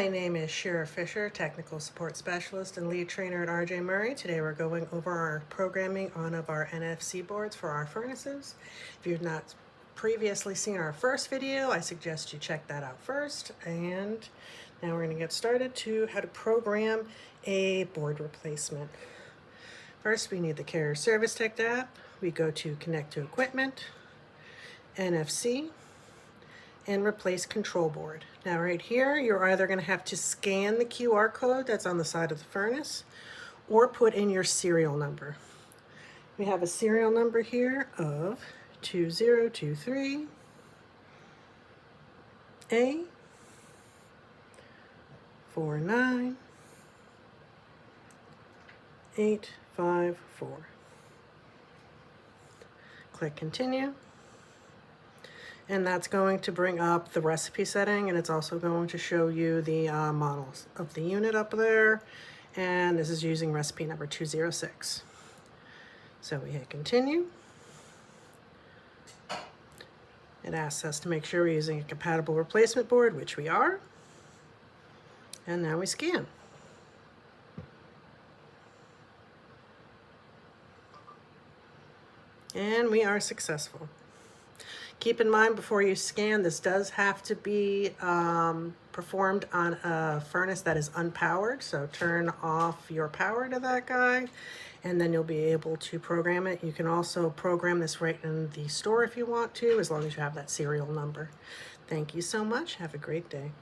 My name is Shira Fisher, Technical Support Specialist and Lead Trainer at RJ Murray. Today we're going over our programming on of our NFC boards for our furnaces. If you've not previously seen our first video, I suggest you check that out first. And now we're going to get started to how to program a board replacement. First, we need the Carrier Service Tech app. We go to Connect to Equipment, NFC, and replace control board. Now right here, you're either going to have to scan the QR code that's on the side of the furnace or put in your serial number. We have a serial number here of 2023 A 49854. Click continue. And that's going to bring up the recipe setting, and it's also going to show you the models of the unit up there. And this is using recipe number 206. So we hit continue. It asks us to make sure we're using a compatible replacement board, which we are. And now we scan. And we are successful. Keep in mind before you scan, this does have to be performed on a furnace that is unpowered. So turn off your power to that guy and then you'll be able to program it. You can also program this right in the store if you want to, as long as you have that serial number. Thank you so much. Have a great day.